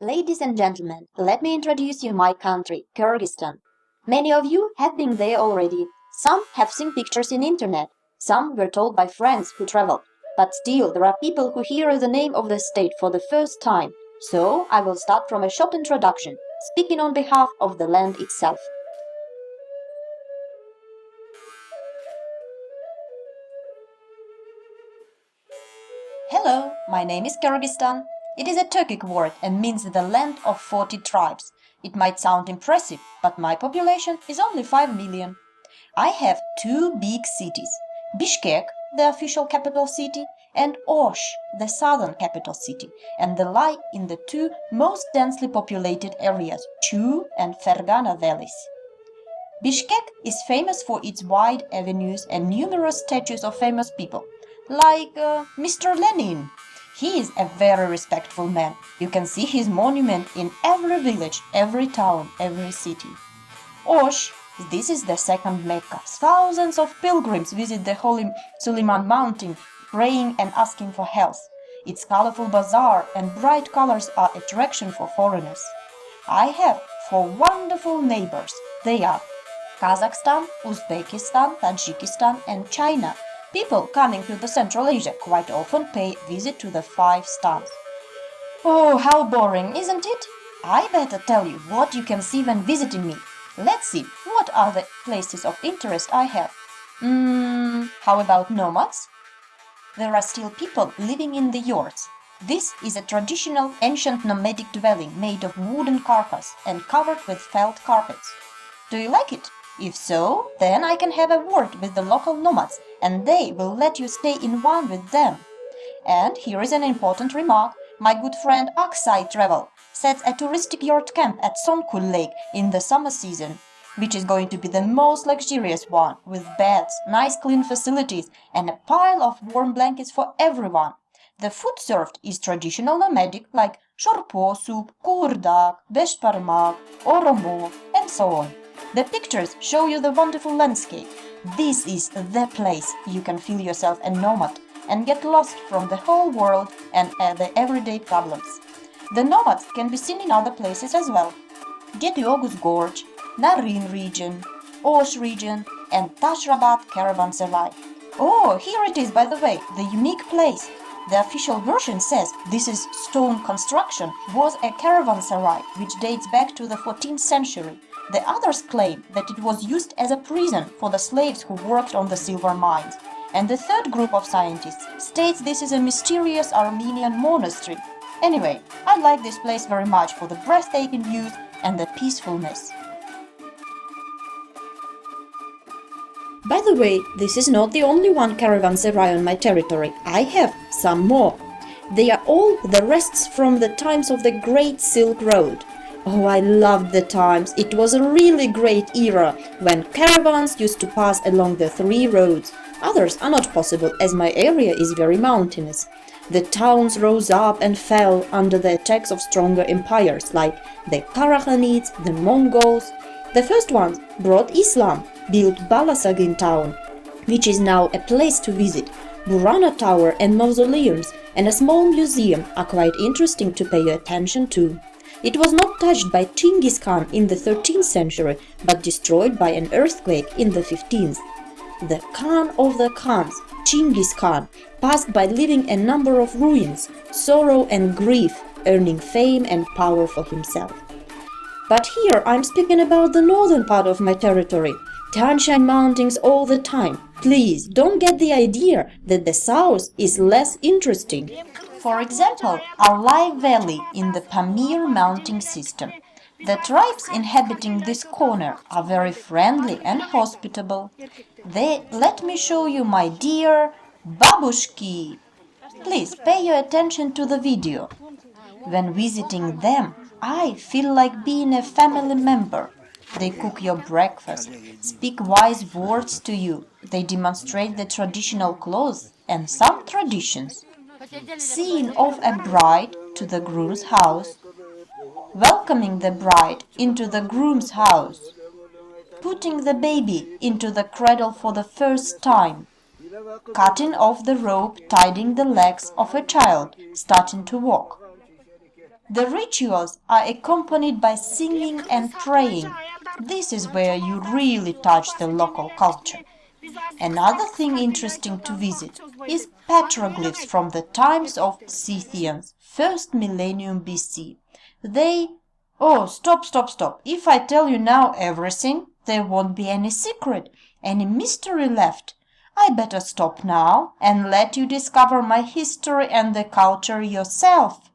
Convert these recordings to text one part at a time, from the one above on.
Ladies and gentlemen, let me introduce you my country, Kyrgyzstan. Many of you have been there already. Some have seen pictures in internet. Some were told by friends who traveled. But still, there are people who hear the name of the state for the first time. So, I will start from a short introduction, speaking on behalf of the land itself. Hello, my name is Kyrgyzstan. It is a Turkic word and means the land of 40 tribes. It might sound impressive, but my population is only 5 million. I have two big cities, Bishkek, the official capital city, and Osh, the southern capital city, and they lie in the two most densely populated areas, Chu and Fergana valleys. Bishkek is famous for its wide avenues and numerous statues of famous people, like Mr. Lenin. He is a very respectful man. You can see his monument in every village, every town, every city. Osh, this is the second Mecca. Thousands of pilgrims visit the holy Suleiman mountain, praying and asking for health. Its colorful bazaar and bright colors are attraction for foreigners. I have four wonderful neighbors. They are Kazakhstan, Uzbekistan, Tajikistan and China. People coming to the Central Asia quite often pay visit to the five stars. Oh, how boring, isn't it? I better tell you what you can see when visiting me. Let's see, what are the places of interest I have? How about nomads? There are still people living in the yurts. This is a traditional ancient nomadic dwelling made of wooden carcass and covered with felt carpets. Do you like it? If so, then I can have a word with the local nomads and they will let you stay in one with them. And here is an important remark. My good friend Ak-Sai Travel sets a touristic yurt camp at Sonkul Lake in the summer season, which is going to be the most luxurious one, with beds, nice clean facilities, and a pile of warm blankets for everyone. The food served is traditional nomadic like shorpo soup, kurdak, beshparmak, oromo, and so on. The pictures show you the wonderful landscape. This is the place you can feel yourself a nomad and get lost from the whole world and the everyday problems. The nomads can be seen in other places as well. Gediogus Gorge, Narin region, Osh region, and Tashrabat Caravanserai. Oh, here it is, by the way, the unique place. The official version says this is stone construction was a caravanserai which dates back to the 14th century. The others claim that it was used as a prison for the slaves who worked on the silver mines. And the third group of scientists states this is a mysterious Armenian monastery. Anyway, I like this place very much for the breathtaking views and the peacefulness. By the way, this is not the only one caravanserai on my territory. I have some more. They are all the rests from the times of the Great Silk Road. Oh, I loved the times. It was a really great era when caravans used to pass along the three roads. Others are not possible as my area is very mountainous. The towns rose up and fell under the attacks of stronger empires like the Karakhanids, the Mongols. The first ones brought Islam, built Balasagin town, which is now a place to visit. Burana Tower and mausoleums and a small museum are quite interesting to pay attention to. It was not touched by Genghis Khan in the 13th century, but destroyed by an earthquake in the 15th. The Khan of the Khans, Genghis Khan, passed by leaving a number of ruins, sorrow and grief, earning fame and power for himself. But here I'm speaking about the northern part of my territory. Tian Shan Mountains all the time. Please don't get the idea that the south is less interesting. For example, Alai Valley in the Pamir mountain system. The tribes inhabiting this corner are very friendly and hospitable. Let me show you my dear babushki. Please pay your attention to the video. When visiting them, I feel like being a family member. They cook your breakfast, speak wise words to you. They demonstrate the traditional clothes and some traditions. Seeing of a bride to the groom's house, welcoming the bride into the groom's house, putting the baby into the cradle for the first time, cutting off the rope tying the legs of a child starting to walk. The rituals are accompanied by singing and praying. This is where you really touch the local culture. Another thing interesting to visit is petroglyphs from the times of Scythians, first millennium BC. They... Oh, stop. If I tell you now everything, there won't be any secret, any mystery left. I better stop now and let you discover my history and the culture yourself.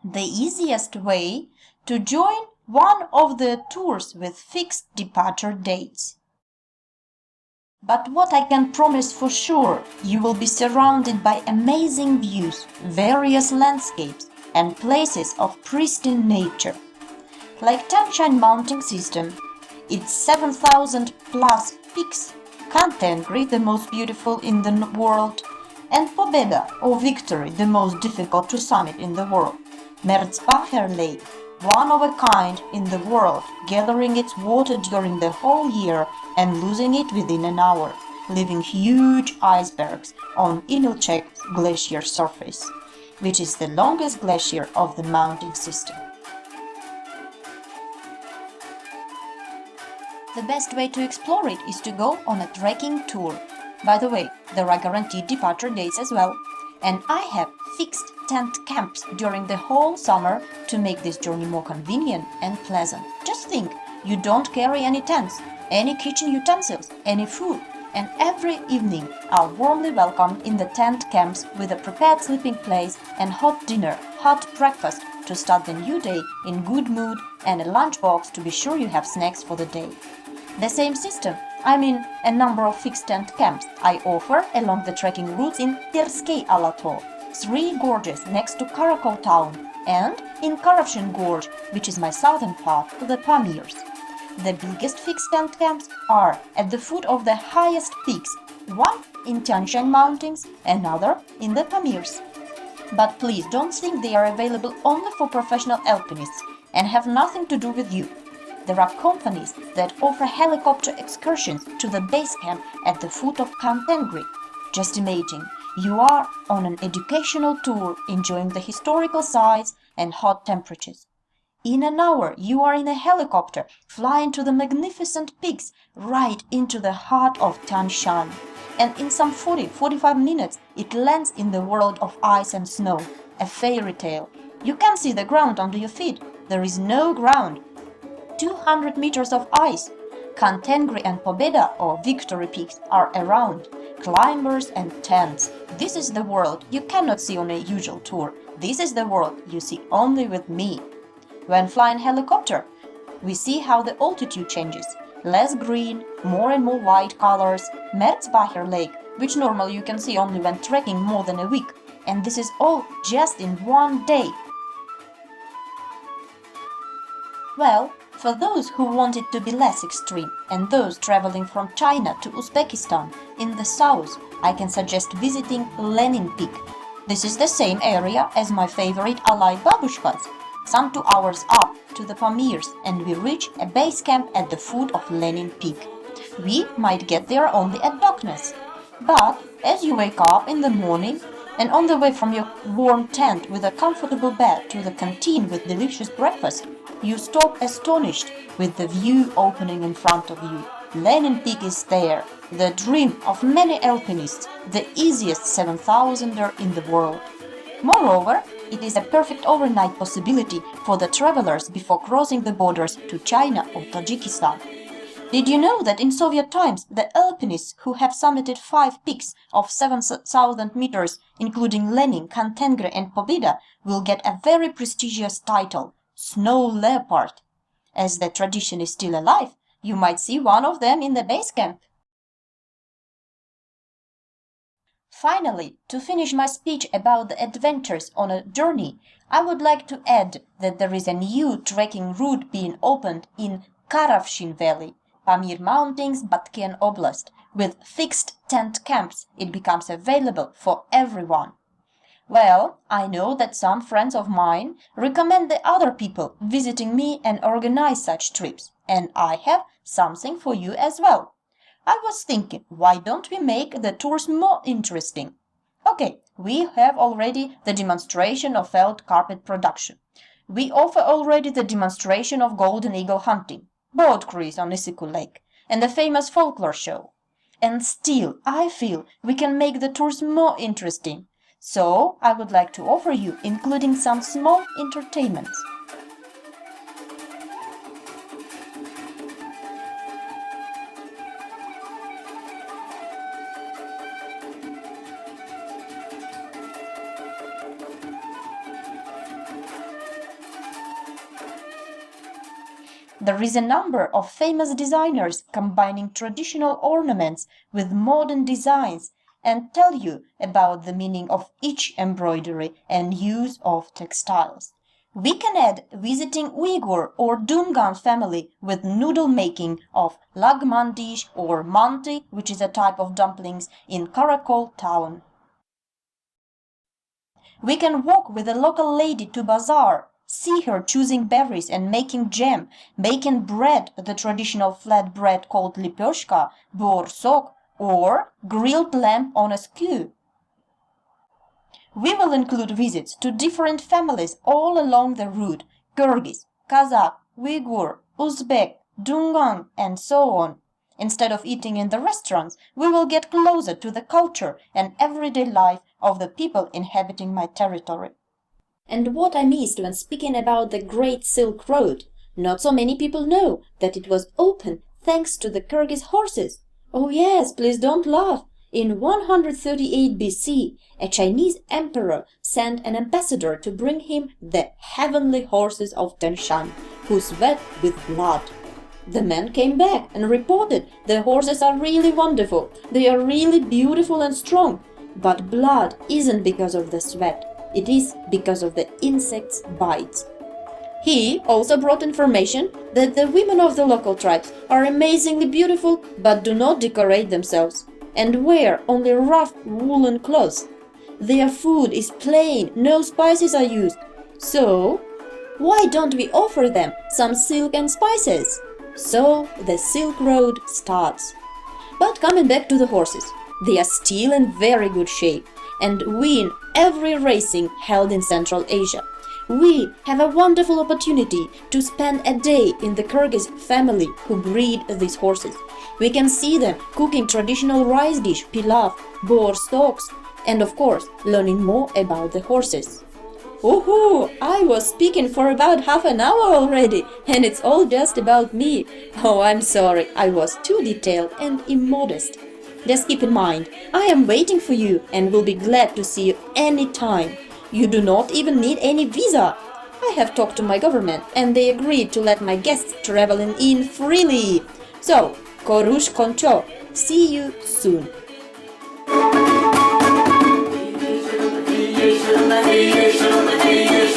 The easiest way to join one of the tours with fixed departure dates. But what I can promise for sure, you will be surrounded by amazing views, various landscapes, and places of pristine nature. Like Tanshan mountain system, its 7,000 plus peaks, Kantengri, the most beautiful in the world, and Pobeda, or Victory, the most difficult to summit in the world. Merzbacher Lake, one of a kind in the world, gathering its water during the whole year and losing it within an hour, leaving huge icebergs on Inilchek glacier surface, which is the longest glacier of the mountain system. The best way to explore it is to go on a trekking tour. By the way, there are guaranteed departure dates as well, and I have fixed tent camps during the whole summer to make this journey more convenient and pleasant. Just think, you don't carry any tents, any kitchen utensils, any food, and every evening are warmly welcomed in the tent camps with a prepared sleeping place and hot dinner, hot breakfast to start the new day in good mood, and a lunchbox to be sure you have snacks for the day. The same system, a number of fixed tent camps, I offer along the trekking routes in Terskei Alato, 3 gorges next to Karakol town, and in Karavshin Gorge, which is my southern part, the Pamirs. The biggest fixed tent camps are at the foot of the highest peaks, one in Tianshan Mountains, another in the Pamirs. But please don't think they are available only for professional alpinists and have nothing to do with you. There are companies that offer helicopter excursions to the base camp at the foot of Kantengri. Just imagine, you are on an educational tour enjoying the historical sights and hot temperatures. In an hour, you are in a helicopter flying to the magnificent peaks right into the heart of Tianshan. And in some 40-45 minutes, it lands in the world of ice and snow, a fairy tale. You can see the ground under your feet. There is no ground. 200 meters of ice. Kantengri and Pobeda, or Victory Peaks, are around. Climbers and tents. This is the world you cannot see on a usual tour. This is the world you see only with me. When flying helicopter, we see how the altitude changes. Less green, more and more white colors. Merzbacher Lake, which normally you can see only when trekking more than a week. And this is all just in one day. Well, for those who want it to be less extreme and those traveling from China to Uzbekistan in the south, I can suggest visiting Lenin Peak. This is the same area as my favorite Alai Babushkas, some 2 hours up to the Pamirs, and we reach a base camp at the foot of Lenin Peak. We might get there only at darkness, but as you wake up in the morning and on the way from your warm tent with a comfortable bed to the canteen with delicious breakfast, you stop astonished with the view opening in front of you. Lenin Peak is there, the dream of many alpinists, the easiest 7,000er in the world. Moreover, it is a perfect overnight possibility for the travelers before crossing the borders to China or Tajikistan. Did you know that in Soviet times, the alpinists who have summited 5 peaks of 7,000 meters, including Lenin, Kantengri and Pobeda, will get a very prestigious title, Snow Leopard? As the tradition is still alive, you might see one of them in the base camp. Finally, to finish my speech about the adventures on a journey, I would like to add that there is a new trekking route being opened in Karavshin Valley, Pamir Mountains, Batken Oblast. With fixed tent camps, it becomes available for everyone. Well, I know that some friends of mine recommend the other people visiting me and organize such trips, and I have something for you as well. I was thinking, why don't we make the tours more interesting? Okay, we have already the demonstration of felt carpet production. We offer already the demonstration of golden eagle hunting, boat cruise on Isiku Lake, and the famous folklore show. And still, I feel we can make the tours more interesting. So, I would like to offer you including some small entertainments. There is a number of famous designers combining traditional ornaments with modern designs and tell you about the meaning of each embroidery and use of textiles. We can add visiting Uyghur or Dungan family with noodle making of lagman dish or manti, which is a type of dumplings, in Karakol town. We can walk with a local lady to bazaar, see her choosing berries and making jam, making bread, the traditional flat bread called lipyoshka, borsok, or grilled lamb on a skew. We will include visits to different families all along the route: Kyrgyz, Kazakh, Uyghur, Uzbek, Dungan, and so on. Instead of eating in the restaurants, we will get closer to the culture and everyday life of the people inhabiting my territory. And what I missed when speaking about the Great Silk Road, not so many people know that it was open thanks to the Kyrgyz horses. Oh yes, please don't laugh. In 138 BC, a Chinese emperor sent an ambassador to bring him the heavenly horses of Tian, who sweat with blood. The man came back and reported the horses are really wonderful, they are really beautiful and strong, but blood isn't because of the sweat. It is because of the insects' bites. He also brought information that the women of the local tribes are amazingly beautiful but do not decorate themselves and wear only rough woolen clothes. Their food is plain, no spices are used. So, why don't we offer them some silk and spices? So the Silk Road starts. But coming back to the horses, they are still in very good shape and win every racing held in Central Asia. We have a wonderful opportunity to spend a day in the Kyrgyz family who breed these horses. We can see them cooking traditional rice dish, pilaf, boar stalks, and of course, learning more about the horses. Woohoo! I was speaking for about half an hour already, and it's all just about me. Oh, I'm sorry, I was too detailed and immodest. Just keep in mind, I am waiting for you and will be glad to see you anytime. You do not even need any visa. I have talked to my government and they agreed to let my guests travel in freely. So, Korush Koncho, see you soon. Hey,